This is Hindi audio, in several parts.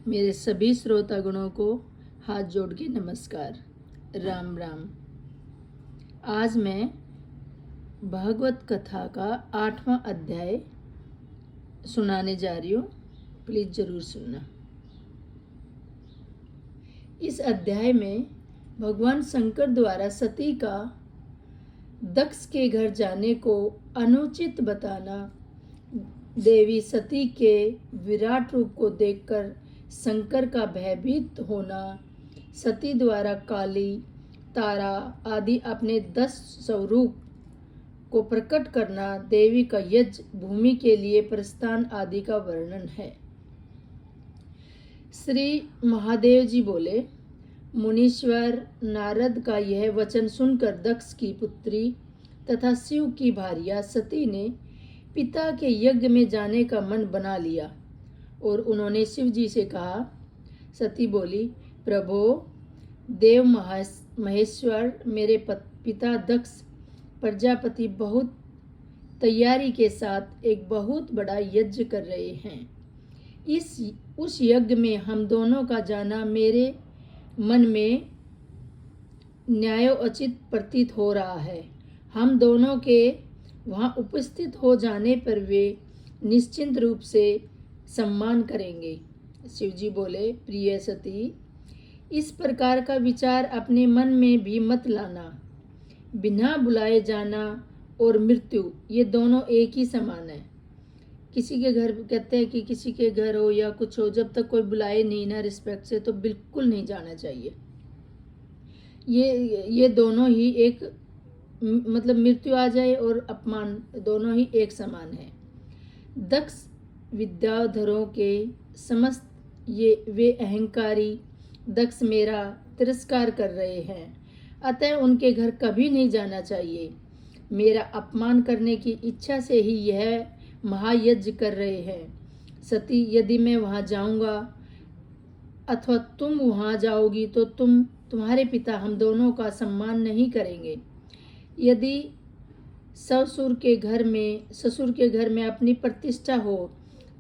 मेरे सभी श्रोतागणों को हाथ जोड़ के नमस्कार। राम राम। आज मैं भागवत कथा का 8वां अध्याय सुनाने जा रही हूँ। प्लीज जरूर सुनना। इस अध्याय में भगवान शंकर द्वारा सती का दक्ष के घर जाने को अनुचित बताना, देवी सती के विराट रूप को देखकर शंकर का भयभीत होना, सती द्वारा काली, तारा आदि अपने 10 स्वरूप को प्रकट करना, देवी का यज्ञ भूमि के लिए प्रस्थान आदि का वर्णन है। श्री महादेव जी बोले, मुनीश्वर नारद का यह वचन सुनकर दक्ष की पुत्री तथा शिव की भार्या सती ने पिता के यज्ञ में जाने का मन बना लिया और उन्होंने शिव जी से कहा। सती बोली, प्रभो, देव महेश्वर, मेरे पिता दक्ष प्रजापति बहुत तैयारी के साथ एक बहुत बड़ा यज्ञ कर रहे हैं। उस यज्ञ में हम दोनों का जाना मेरे मन में न्यायोचित प्रतीत हो रहा है। हम दोनों के वहां उपस्थित हो जाने पर वे निश्चिंत रूप से सम्मान करेंगे। शिवजी बोले, प्रिय सती, इस प्रकार का विचार अपने मन में भी मत लाना। बिना बुलाए जाना और मृत्यु ये दोनों एक ही समान है। किसी के घर कहते हैं कि किसी के घर हो या कुछ हो, जब तक कोई बुलाए नहीं ना रिस्पेक्ट से, तो बिल्कुल नहीं जाना चाहिए। ये दोनों ही एक मतलब मृत्यु आ जाए और अपमान दोनों ही एक समान है। दक्ष विद्याधरों के समस्त वे अहंकारी दक्ष मेरा तिरस्कार कर रहे हैं, अतः उनके घर कभी नहीं जाना चाहिए। मेरा अपमान करने की इच्छा से ही यह महायज्ञ कर रहे हैं। सती, यदि मैं वहां जाऊंगा अथवा तुम वहां जाओगी तो तुम्हारे पिता हम दोनों का सम्मान नहीं करेंगे। यदि ससुर के घर में अपनी प्रतिष्ठा हो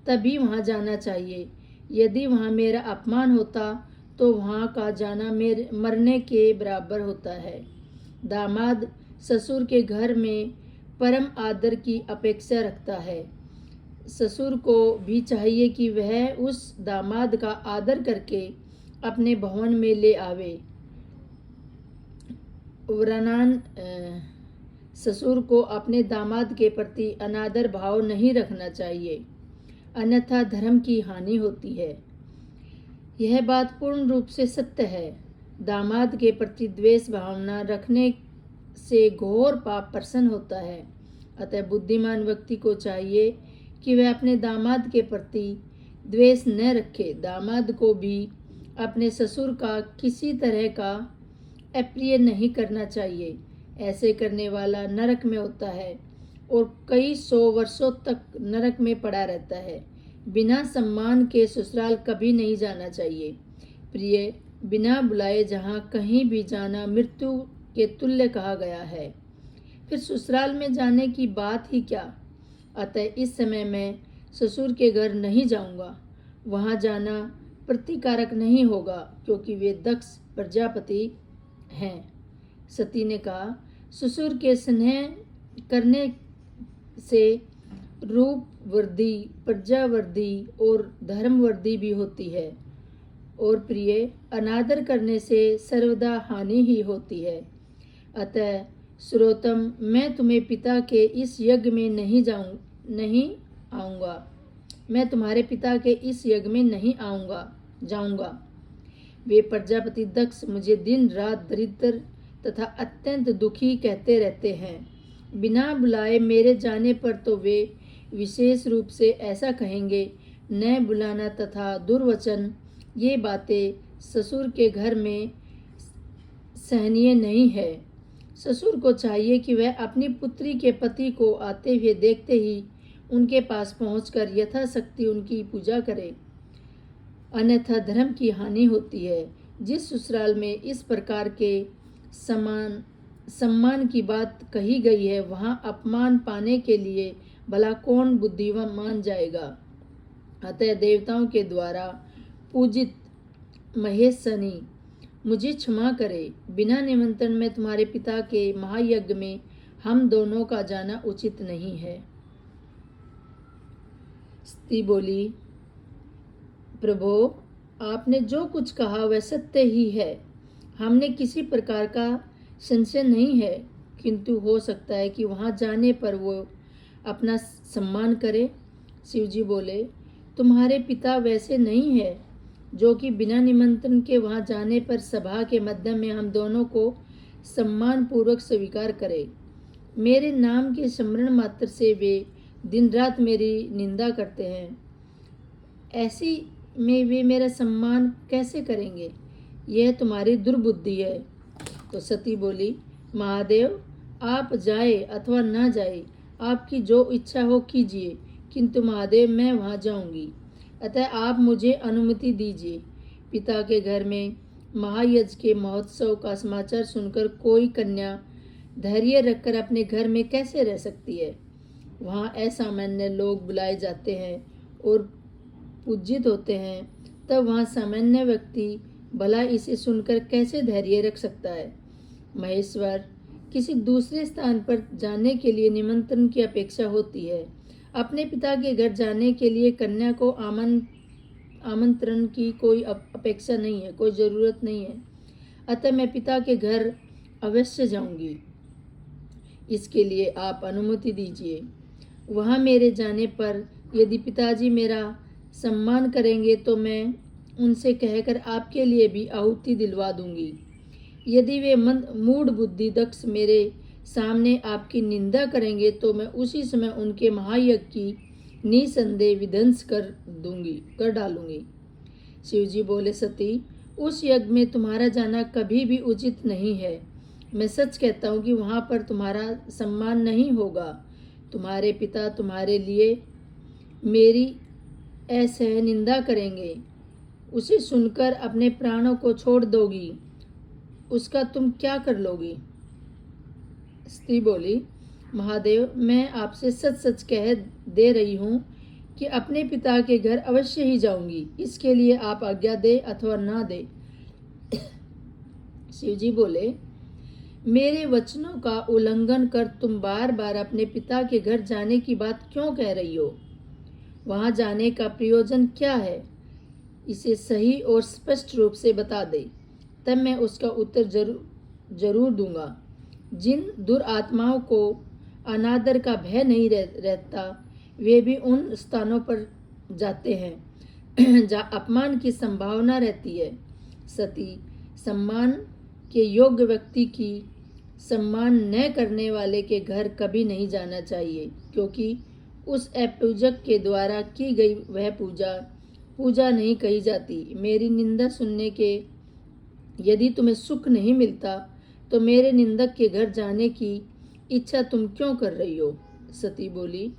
तभी वहां जाना चाहिए। यदि वहां मेरा अपमान होता तो वहां का जाना मेरे मरने के बराबर होता है। दामाद ससुर के घर में परम आदर की अपेक्षा रखता है। ससुर को भी चाहिए कि वह उस दामाद का आदर करके अपने भवन में ले आवे। वरनान ससुर को अपने दामाद के प्रति अनादर भाव नहीं रखना चाहिए, अन्यथा धर्म की हानि होती है। यह बात पूर्ण रूप से सत्य है। दामाद के प्रति द्वेष भावना रखने से घोर पाप प्रसन्न होता है। अतः बुद्धिमान व्यक्ति को चाहिए कि वह अपने दामाद के प्रति द्वेष न रखे। दामाद को भी अपने ससुर का किसी तरह का अप्रिय नहीं करना चाहिए। ऐसे करने वाला नरक में होता है और कई 100 वर्षों तक नरक में पड़ा रहता है। बिना सम्मान के ससुराल कभी नहीं जाना चाहिए। प्रिय, बिना बुलाए जहाँ कहीं भी जाना मृत्यु के तुल्य कहा गया है, फिर ससुराल में जाने की बात ही क्या। अतः इस समय मैं ससुर के घर नहीं जाऊंगा। वहां जाना प्रतिकारक नहीं होगा क्योंकि वे दक्ष प्रजापति हैं। सती ने कहा, ससुर के स्नेह करने से रूप वृद्धि, प्रजा वृद्धि और धर्म वृद्धि भी होती है, और प्रिय, अनादर करने से सर्वदा हानि ही होती है। अतः श्रोतम, मैं तुम्हें पिता के इस यज्ञ में नहीं आऊंगा। मैं तुम्हारे पिता के इस यज्ञ में नहीं जाऊंगा। वे प्रजापति दक्ष मुझे दिन रात दरिद्र तथा अत्यंत दुखी कहते रहते हैं। बिना बुलाए मेरे जाने पर तो वे विशेष रूप से ऐसा कहेंगे, न बुलाना तथा दुर्वचन, ये बातें ससुर के घर में सहनीय नहीं है। ससुर को चाहिए कि वह अपनी पुत्री के पति को आते हुए देखते ही उनके पास पहुंचकर यथाशक्ति उनकी पूजा करे, अन्यथा धर्म की हानि होती है। जिस ससुराल में इस प्रकार के सम्मान की बात कही गई है, वहां अपमान पाने के लिए भला कौन बुद्धिमान मान जाएगा। अतः देवताओं के द्वारा पूजित महेशनी, मुझे क्षमा करे। बिना निमंत्रण में तुम्हारे पिता के महायज्ञ में हम दोनों का जाना उचित नहीं है। स्त्री बोली, प्रभो, आपने जो कुछ कहा वह सत्य ही है। हमने किसी प्रकार का संशय नहीं है, किंतु हो सकता है कि वहाँ जाने पर वो अपना सम्मान करे। शिवजी बोले, तुम्हारे पिता वैसे नहीं है जो कि बिना निमंत्रण के वहाँ जाने पर सभा के मध्य में हम दोनों को सम्मान पूर्वक स्वीकार करे। मेरे नाम के स्मरण मात्र से वे दिन रात मेरी निंदा करते हैं। ऐसी में वे मेरा सम्मान कैसे करेंगे? यह तुम्हारी दुर्बुद्धि है। तो सती बोली, महादेव, आप जाए अथवा ना जाए, आपकी जो इच्छा हो कीजिए, किंतु महादेव मैं वहाँ जाऊंगी। अतः आप मुझे अनुमति दीजिए। पिता के घर में महायज्ञ के महोत्सव का समाचार सुनकर कोई कन्या धैर्य रखकर अपने घर में कैसे रह सकती है? वहाँ असामान्य लोग बुलाए जाते हैं और पूजित होते हैं, तब वहाँ सामान्य व्यक्ति भला इसे सुनकर कैसे धैर्य रख सकता है? महेश्वर, किसी दूसरे स्थान पर जाने के लिए निमंत्रण की अपेक्षा होती है। अपने पिता के घर जाने के लिए कन्या को आमंत्रण की कोई अपेक्षा नहीं है, कोई ज़रूरत नहीं है। अतः मैं पिता के घर अवश्य जाऊंगी। इसके लिए आप अनुमति दीजिए। वहाँ मेरे जाने पर यदि पिताजी मेरा सम्मान करेंगे तो मैं उनसे कहकर आपके लिए भी आहुति दिलवा दूंगी। यदि वे मूढ़ बुद्धि दक्ष मेरे सामने आपकी निंदा करेंगे तो मैं उसी समय उनके महायज्ञ की निसंदेह विध्वंस कर डालूंगी। शिवजी बोले, सती, उस यज्ञ में तुम्हारा जाना कभी भी उचित नहीं है। मैं सच कहता हूँ कि वहाँ पर तुम्हारा सम्मान नहीं होगा। तुम्हारे पिता तुम्हारे लिए मेरी असह निंदा करेंगे। उसे सुनकर अपने प्राणों को छोड़ दोगी। उसका तुम क्या कर लोगी? स्त्री बोली, महादेव, मैं आपसे सच सच कह दे रही हूँ कि अपने पिता के घर अवश्य ही जाऊंगी। इसके लिए आप आज्ञा दे अथवा ना दे। शिवजी बोले, मेरे वचनों का उल्लंघन कर तुम बार बार अपने पिता के घर जाने की बात क्यों कह रही हो? वहां जाने का प्रयोजन क्या है? इसे सही और स्पष्ट रूप से बता दे, तब मैं उसका उत्तर जरूर दूंगा। जिन दुरात्माओं को अनादर का भय नहीं रहता, वे भी उन स्थानों पर जाते हैं जहाँ अपमान की संभावना रहती है। सती, सम्मान के योग्य व्यक्ति की सम्मान न करने वाले के घर कभी नहीं जाना चाहिए, क्योंकि उस अपूजक के द्वारा की गई वह पूजा नहीं कही जाती। मेरी निंदा सुनने के यदि तुम्हें सुख नहीं मिलता तो मेरे निंदक के घर जाने की इच्छा तुम क्यों कर रही हो? सती बोली,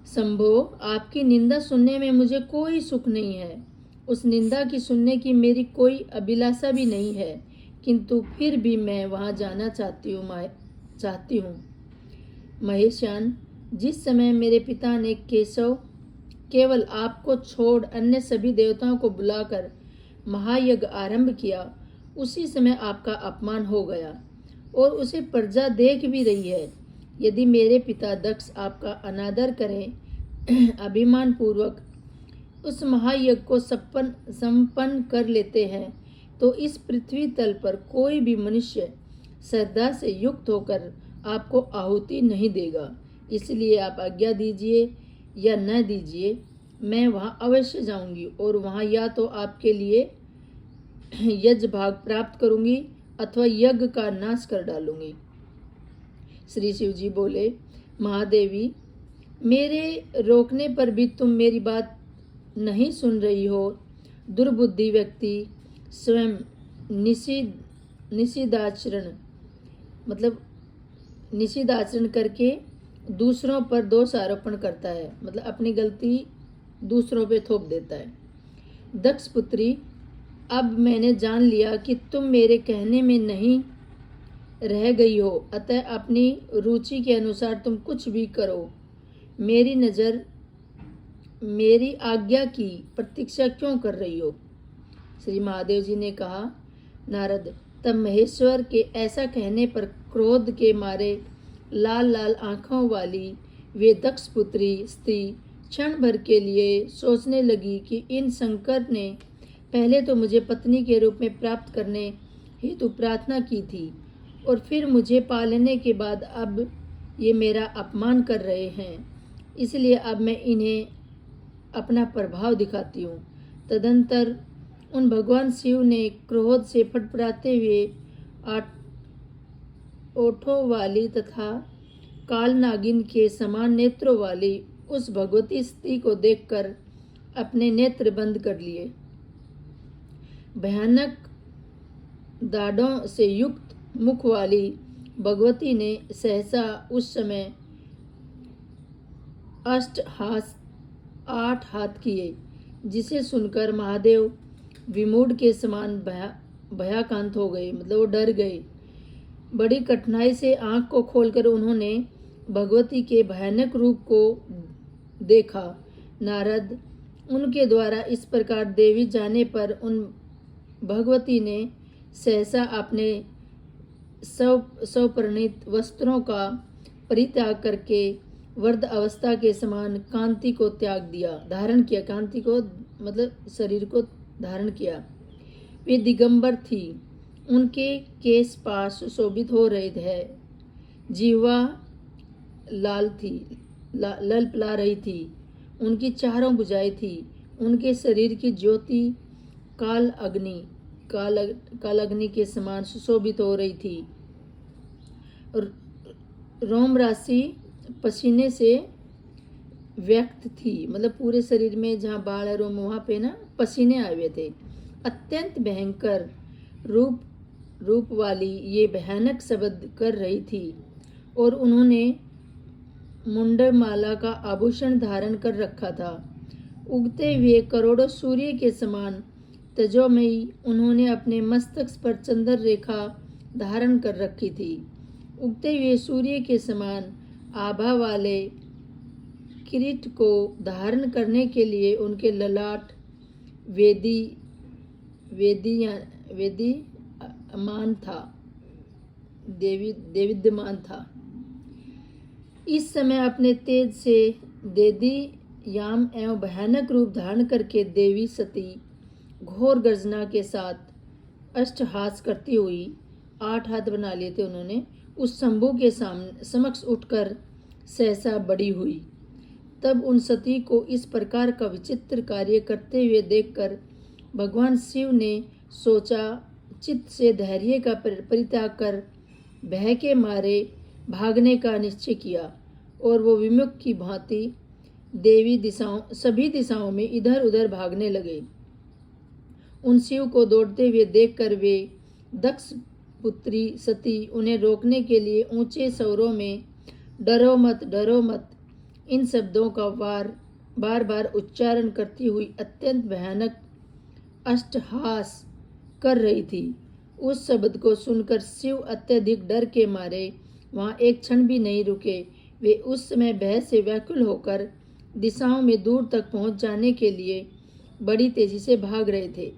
शंभो, आपकी निंदा सुनने में मुझे कोई सुख नहीं है। उस निंदा की सुनने की मेरी कोई अभिलाषा भी नहीं है, किंतु फिर भी मैं वहाँ जाना चाहती हूँ। महेशान, जिस समय मेरे पिता ने केवल आपको छोड़ अन्य सभी देवताओं को बुलाकर महायज्ञ आरंभ किया, उसी समय आपका अपमान हो गया और उसे प्रजा देख भी रही है। यदि मेरे पिता दक्ष आपका अनादर करें, अभिमान पूर्वक उस महायज्ञ को संपन्न कर लेते हैं, तो इस पृथ्वी तल पर कोई भी मनुष्य श्रद्धा से युक्त होकर आपको आहुति नहीं देगा। इसलिए आप आज्ञा दीजिए या न दीजिए, मैं वहाँ अवश्य जाऊंगी और वहाँ या तो आपके लिए यज्ञ भाग प्राप्त करूंगी अथवा यज्ञ का नाश कर डालूंगी। श्री शिवजी बोले, महादेवी, मेरे रोकने पर भी तुम मेरी बात नहीं सुन रही हो। दुर्बुद्धि व्यक्ति स्वयं निषिद्धाचरण करके दूसरों पर दोष आरोपण करता है, मतलब अपनी गलती दूसरों पे थोप देता है। दक्ष पुत्री, अब मैंने जान लिया कि तुम मेरे कहने में नहीं रह गई हो, अतः अपनी रुचि के अनुसार तुम कुछ भी करो। मेरी आज्ञा की प्रतीक्षा क्यों कर रही हो? श्री महादेव जी ने कहा, नारद, तब महेश्वर के ऐसा कहने पर क्रोध के मारे लाल लाल आंखों वाली वे दक्ष पुत्री स्त्री क्षण भर के लिए सोचने लगी कि इन शंकर ने पहले तो मुझे पत्नी के रूप में प्राप्त करने हेतु प्रार्थना की थी और फिर मुझे पालने के बाद अब ये मेरा अपमान कर रहे हैं, इसलिए अब मैं इन्हें अपना प्रभाव दिखाती हूँ। तदंतर उन भगवान शिव ने क्रोध से फटफटाते हुए ओठों वाली तथा काल नागिन के समान नेत्रों वाली उस भगवती स्त्री को देखकर अपने नेत्र बंद कर लिए। भयानक दाढ़ों से युक्त मुख वाली भगवती ने सहसा उस समय 8 हाथ किए, जिसे सुनकर महादेव विमूढ़ के समान भयाकांत हो गए, मतलब वो डर गए। बड़ी कठिनाई से आंख को खोलकर उन्होंने भगवती के भयानक रूप को देखा। नारद, उनके द्वारा इस प्रकार देवी जाने पर उन भगवती ने सहसा अपने स्वपरिणीत वस्त्रों का परित्याग करके वर्ध अवस्था के समान कांति को त्याग दिया, धारण किया। कांति को मतलब शरीर को धारण किया। वे दिगंबर थी, उनके केश पास सुशोभित हो रहे थे, जीवा लाल थी, ललपला रही थी, उनकी चारों भुजाएं थी, उनके शरीर की ज्योति काल अग्नि के समान सुशोभित हो रही थी। रोम राशि पसीने से व्यक्त थी, मतलब पूरे शरीर में जहाँ बाल है रोम वहाँ पे ना पसीने आए हुए थे। अत्यंत भयंकर रूप वाली ये भयानक शब्द कर रही थी और उन्होंने मुंडमाला का आभूषण धारण कर रखा था। उगते हुए करोड़ों सूर्य के समान तेजोमयी उन्होंने अपने मस्तक पर चंद्र रेखा धारण कर रखी थी। उगते हुए सूर्य के समान आभा वाले किरीट को धारण करने के लिए उनके ललाट वेदीमान था, देविद्यमान था। इस समय अपने तेज से देदी याम एवं भयानक रूप धारण करके देवी सती घोर गर्जना के साथ अष्टहास करती हुई 8 हाथ बना लिए थे उन्होंने, उस शंभु के समक्ष उठकर सहसा बड़ी हुई। तब उन सती को इस प्रकार का विचित्र कार्य करते हुए देखकर भगवान शिव ने सोचा, चित्त से धैर्य का परित्याग कर भय के मारे भागने का निश्चय किया और वो विमुख की भांति सभी दिशाओं में इधर उधर भागने लगे। उन शिव को दौड़ते हुए देखकर वे दक्ष पुत्री सती उन्हें रोकने के लिए ऊंचे स्वरों में डरो मत इन शब्दों का बार बार उच्चारण करती हुई अत्यंत भयानक अष्टहास कर रही थी। उस शब्द को सुनकर शिव अत्यधिक डर के मारे वहां एक क्षण भी नहीं रुके। वे उस समय भय से व्याकुल होकर दिशाओं में दूर तक पहुंच जाने के लिए बड़ी तेजी से भाग रहे थे।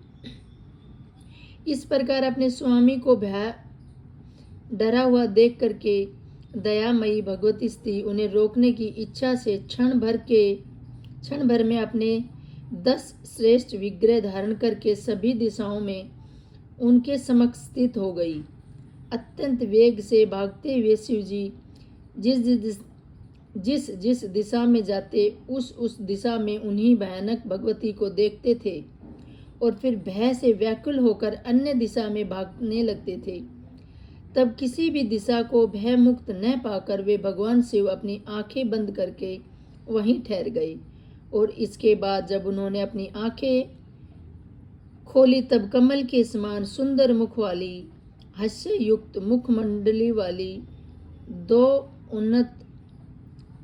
इस प्रकार अपने स्वामी को डरा हुआ देख करके दयामयी भगवती स्त्री उन्हें रोकने की इच्छा से क्षण भर में अपने 10 श्रेष्ठ विग्रह धारण करके सभी दिशाओं में उनके समक्ष स्थित हो गई। अत्यंत वेग से भागते हुए शिवजी जिस दिशा में जाते उस दिशा में उन्हीं भयानक भगवती को देखते थे और फिर भय से व्याकुल होकर अन्य दिशा में भागने लगते थे। तब किसी भी दिशा को भय मुक्त न पाकर वे भगवान शिव अपनी आंखें बंद करके वहीं ठहर गए और इसके बाद जब उन्होंने अपनी आंखें खोली तब कमल के समान सुंदर मुख वाली हास्य युक्त मुखमंडली वाली 2 उन्नत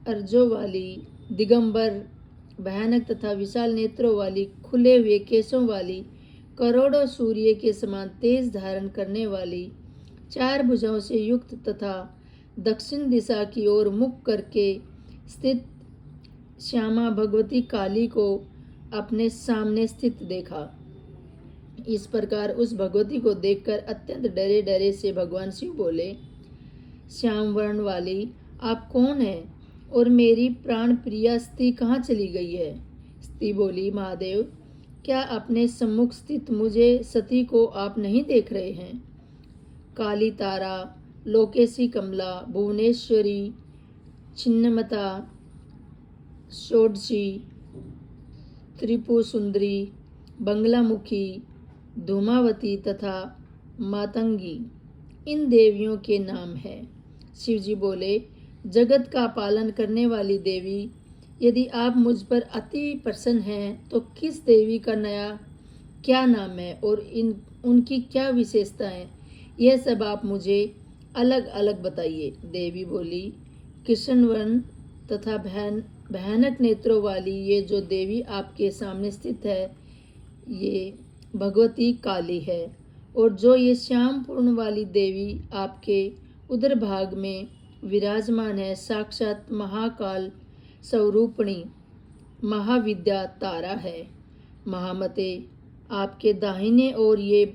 अर्जों वाली दिगंबर भयानक तथा विशाल नेत्रों वाली खुले हुए केशों वाली करोड़ों सूर्य के समान तेज धारण करने वाली 4 भुजाओं से युक्त तथा दक्षिण दिशा की ओर मुख करके स्थित श्यामा भगवती काली को अपने सामने स्थित देखा। इस प्रकार उस भगवती को देखकर अत्यंत डरे डरे से भगवान शिव बोले, श्याम वर्ण वाली आप कौन हैं और मेरी प्राण प्रिया स्त्री कहाँ चली गई है? स्त्री बोली, महादेव, क्या अपने सम्मुख स्थित मुझे सती को आप नहीं देख रहे हैं? काली तारा, लोकेशी कमला, भुवनेश्वरी, छिन्नमता, षोडशी, त्रिपुर सुंदरी, बंगलामुखी, धूमावती तथा मातंगी इन देवियों के नाम हैं। शिवजी बोले, जगत का पालन करने वाली देवी, यदि आप मुझ पर अति प्रसन्न हैं तो किस देवी का नया क्या नाम है और उनकी क्या विशेषताएं, यह सब आप मुझे अलग अलग बताइए। देवी बोली, कृष्णवर्ण तथा भयानक नेत्रों वाली ये जो देवी आपके सामने स्थित है, ये भगवती काली है, और जो ये श्याम पूर्ण वाली देवी आपके उदर भाग में विराजमान है, साक्षात महाकाल स्वरूपिणी महाविद्या तारा है। महामते, आपके दाहिने ओर ये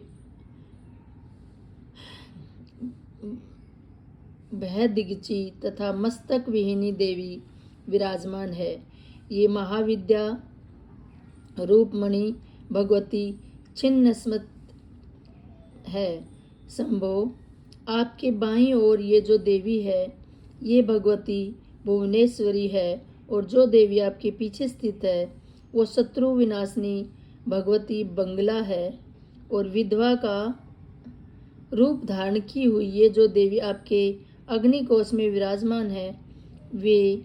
भयदिग्ची तथा मस्तक विहीनी देवी विराजमान है। ये महाविद्या रूपमणि भगवती छिन्न स्मृत है। शंभो, आपके बाईं ओर ये जो देवी है, ये भगवती भुवनेश्वरी है, और जो देवी आपके पीछे स्थित है वो शत्रु विनाशिनी भगवती बंगला है, और विधवा का रूप धारण की हुई ये जो देवी आपके अग्निकोश में विराजमान है, वे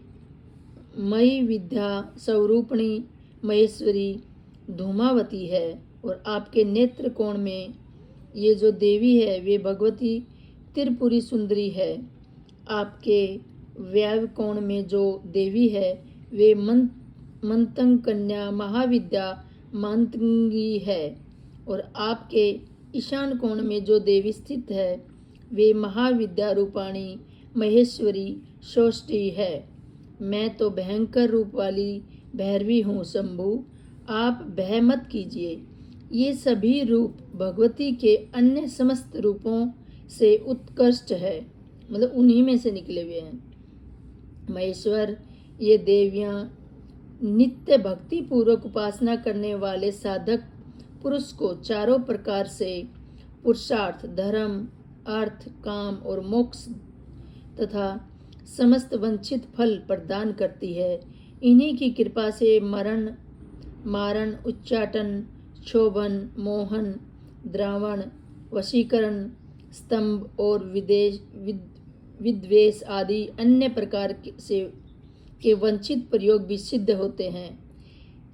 मई विद्या स्वरूपिणी महेश्वरी धूमावती है, और आपके नेत्र कोण में ये जो देवी है वे भगवती त्रिपुरी सुंदरी है। आपके व्याव कोण में जो देवी है वे मंतंग कन्या महाविद्या मातंगी है, और आपके ईशान कोण में जो देवी स्थित है वे महाविद्या रूपाणी महेश्वरी षोष्ठी है। मैं तो भयंकर रूप वाली भैरवी हूँ शंभु, आप भय मत कीजिए। ये सभी रूप भगवती के अन्य समस्त रूपों से उत्कृष्ट है, मतलब उन्हीं में से निकले हुए हैं। महेश्वर, ये देवियां नित्य भक्ति पूर्वक उपासना करने वाले साधक पुरुष को चारों प्रकार से पुरुषार्थ, धर्म, अर्थ, काम और मोक्ष तथा समस्त वंचित फल प्रदान करती है। इन्हीं की कृपा से मारण, उच्चाटन, क्षोभन, मोहन, द्रावण, वशीकरण, स्तंभ और विद्वेष आदि अन्य प्रकार के वंचित प्रयोग भी सिद्ध होते हैं।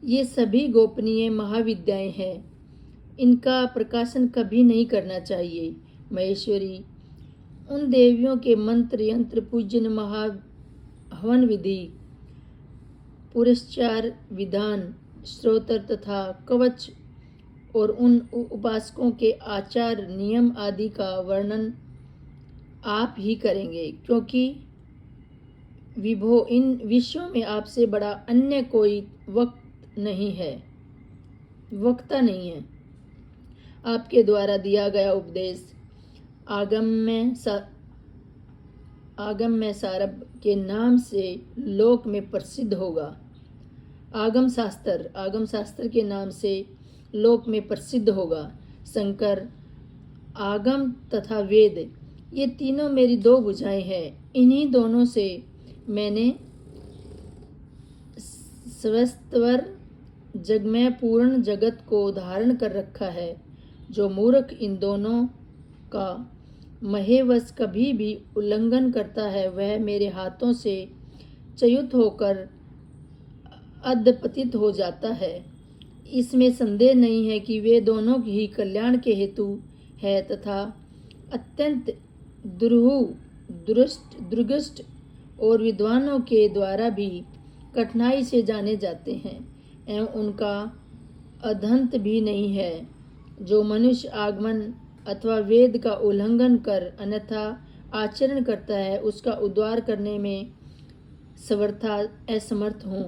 ये सभी गोपनीय महाविद्याएं हैं, इनका प्रकाशन कभी नहीं करना चाहिए। महेश्वरी, उन देवियों के मंत्र, यंत्र, पूजन, महाहवन विधि, पुरस्कार विधान, स्तोत्र तथा कवच और उन उपासकों के आचार, नियम आदि का वर्णन आप ही करेंगे, क्योंकि विभो, इन विषयों में आपसे बड़ा अन्य कोई वक्ता नहीं है। आपके द्वारा दिया गया उपदेश आगम्य सारभ के नाम से लोक में प्रसिद्ध होगा। आगम शास्त्र के नाम से लोक में प्रसिद्ध होगा। शंकर, आगम तथा वेद, ये तीनों मेरी दो भुजाएं हैं। इन्हीं दोनों से मैंने स्वस्वर जगमय पूर्ण जगत को धारण कर रखा है। जो मूर्ख इन दोनों का महेवश कभी भी उल्लंघन करता है, वह मेरे हाथों से च्युत होकर अधपतित हो जाता है। इसमें संदेह नहीं है कि वे दोनों ही कल्याण के हेतु है तथा अत्यंत दुर्गुष्ट और विद्वानों के द्वारा भी कठिनाई से जाने जाते हैं, एवं उनका अधंत भी नहीं है। जो मनुष्य आगमन अथवा वेद का उल्लंघन कर अन्यथा आचरण करता है, उसका उद्धार करने में असमर्थ हूँ।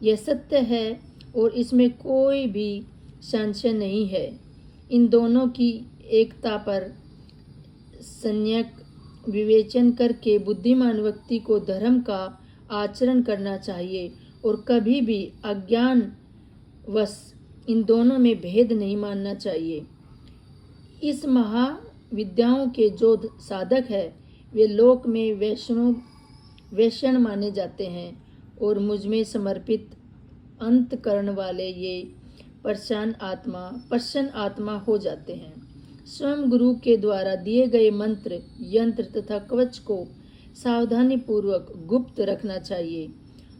यह सत्य है और इसमें कोई भी संशय नहीं है। इन दोनों की एकता पर संयक विवेचन करके बुद्धिमान व्यक्ति को धर्म का आचरण करना चाहिए और कभी भी अज्ञानवश इन दोनों में भेद नहीं मानना चाहिए। इस महाविद्याओं के जो साधक है वे लोक में वैष्णव माने जाते हैं और मुझ में समर्पित अंतकरण वाले ये प्रसन्न आत्मा हो जाते हैं। स्वयं गुरु के द्वारा दिए गए मंत्र, यंत्र तथा कवच को सावधानी पूर्वक गुप्त रखना चाहिए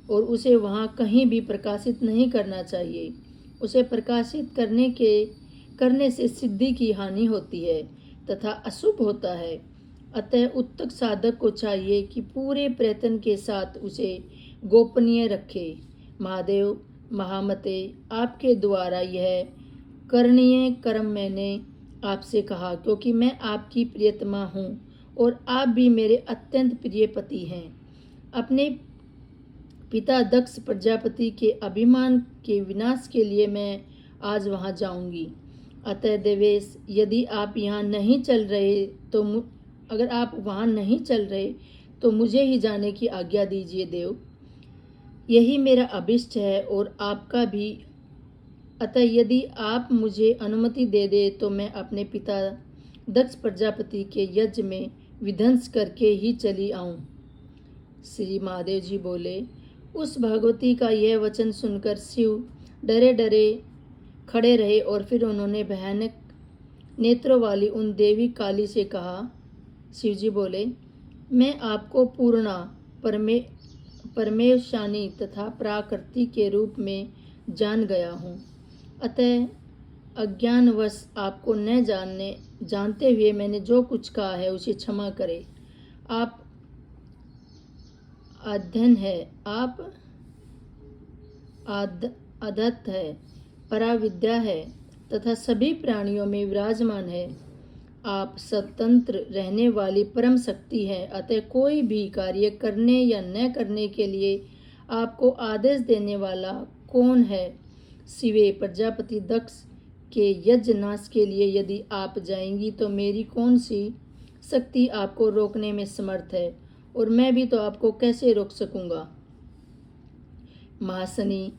और उसे वहाँ कहीं भी प्रकाशित नहीं करना चाहिए। उसे प्रकाशित करने से सिद्धि की हानि होती है तथा अशुभ होता है। अतः उत्तक साधक को चाहिए कि पूरे प्रयत्न के साथ उसे गोपनीय रखे। महादेव महामते, आपके द्वारा यह करणीय कर्म मैंने आपसे कहा क्योंकि मैं आपकी प्रियतमा हूँ और आप भी मेरे अत्यंत प्रिय पति हैं। अपने पिता दक्ष प्रजापति के अभिमान के विनाश के लिए मैं आज वहाँ जाऊँगी। अतः देवेश, यदि आप यहाँ नहीं चल रहे तो अगर आप वहाँ नहीं चल रहे तो मुझे ही जाने की आज्ञा दीजिए देव। यही मेरा अभिष्ट है और आपका भी। अतः यदि आप मुझे अनुमति दे दे तो मैं अपने पिता दक्ष प्रजापति के यज्ञ में विध्वंस करके ही चली आऊं। श्री महादेव जी बोले। उस भगवती का यह वचन सुनकर शिव डरे डरे खड़े रहे और फिर उन्होंने भयानक नेत्रों वाली उन देवी काली से कहा। शिव जी बोले, मैं आपको पूर्णा परमेशानी तथा प्राकृति के रूप में जान गया हूँ। अतः अज्ञानवश आपको न जानते हुए मैंने जो कुछ कहा है उसे क्षमा करें। आप अध्ययन है, आप अदत्त है, पराविद्या है तथा सभी प्राणियों में विराजमान है। आप स्वतंत्र रहने वाली परम शक्ति है। अतः कोई भी कार्य करने या न करने के लिए आपको आदेश देने वाला कौन है? सिवे प्रजापति दक्ष के यज्ञनाश के लिए यदि आप जाएंगी तो मेरी कौन सी शक्ति आपको रोकने में समर्थ है, और मैं भी तो आपको कैसे रोक सकूंगा। महाशनि,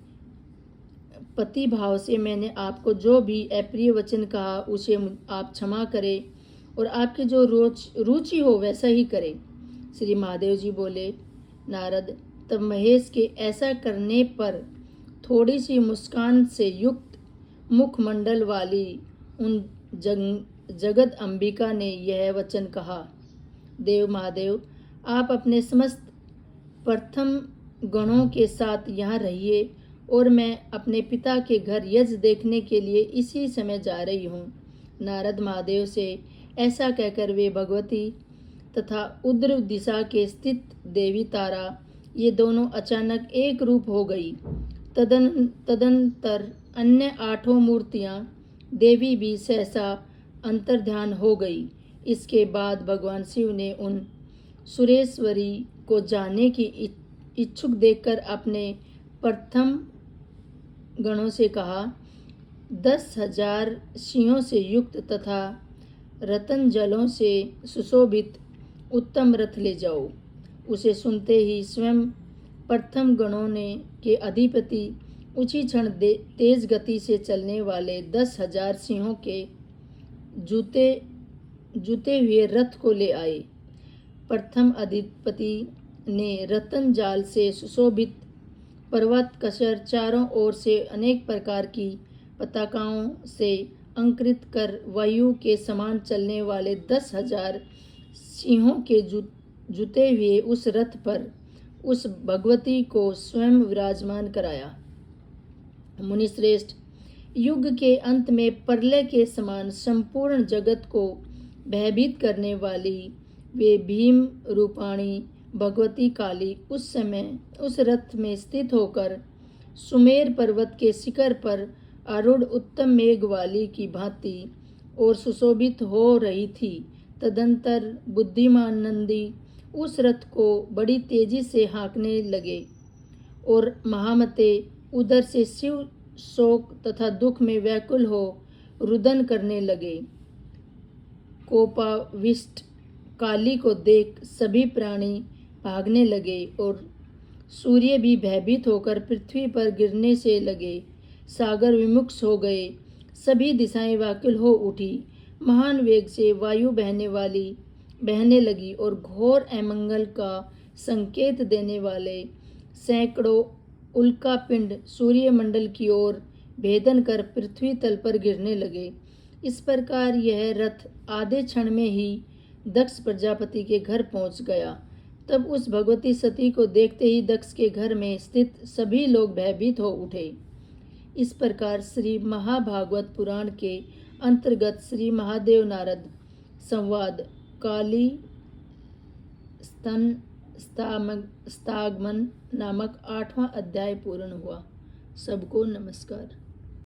पति भाव से मैंने आपको जो भी अप्रिय वचन कहा उसे आप क्षमा करें और आपकी जो रुचि हो वैसा ही करें। श्री महादेव जी बोले। नारद, तब महेश के ऐसा करने पर थोड़ी सी मुस्कान से युक्त मुखमंडल वाली उन जगत अंबिका ने यह वचन कहा। देव महादेव, आप अपने समस्त प्रथम गणों के साथ यहाँ रहिए और मैं अपने पिता के घर यज्ञ देखने के लिए इसी समय जा रही हूँ। नारद महादेव से ऐसा कहकर वे भगवती तथा उद्र दिशा के स्थित देवी तारा ये दोनों अचानक एक रूप हो गई। तदंतर अन्य 8 मूर्तियाँ देवी भी सहसा अंतर्ध्यान हो गई। इसके बाद भगवान शिव ने उन सुरेश्वरी को जानने की इच्छुक देखकर अपने प्रथम गणों से कहा, 10,000 सिंहों से युक्त तथा रतन जलों से सुशोभित उत्तम रथ ले जाओ। उसे सुनते ही स्वयं प्रथम गणों के अधिपति उसी क्षण तेज गति से चलने वाले 10,000 सिंहों के जूते हुए रथ को ले आए। प्रथम अधिपति ने रतन जाल से सुशोभित पर्वत कसर चारों ओर से अनेक प्रकार की पताकाओं से अंकृत कर वायु के समान चलने वाले 10,000 सिंहों के जुते हुए उस रथ पर उस भगवती को स्वयं विराजमान कराया। मुनिश्रेष्ठ, युग के अंत में प्रलय के समान संपूर्ण जगत को भयभीत करने वाली वे भीम रूपाणी भगवती काली उस समय उस रथ में स्थित होकर सुमेर पर्वत के शिखर पर आरूढ़ उत्तम मेघ वाली की भांति और सुशोभित हो रही थी। तदंतर बुद्धिमान नंदी उस रथ को बड़ी तेजी से हाँकने लगे और महामते उधर से शिव शोक तथा दुख में व्याकुल हो रुदन करने लगे। कोपाविष्ट काली को देख सभी प्राणी भागने लगे और सूर्य भी भयभीत होकर पृथ्वी पर गिरने से लगे। सागर विमुख हो गए, सभी दिशाएं व्याकुल हो उठी। महान वेग से वायु बहने लगी और घोर अमंगल का संकेत देने वाले सैकड़ों उल्कापिंड सूर्यमंडल की ओर भेदन कर पृथ्वी तल पर गिरने लगे। इस प्रकार यह रथ आधे क्षण में ही दक्ष प्रजापति के घर पहुंच गया। तब उस भगवती सती को देखते ही दक्ष के घर में स्थित सभी लोग भयभीत हो उठे। इस प्रकार श्री महाभागवत पुराण के अंतर्गत श्री महादेव नारद संवाद काली स्तागमन नामक 8वां अध्याय पूर्ण हुआ। सबको नमस्कार।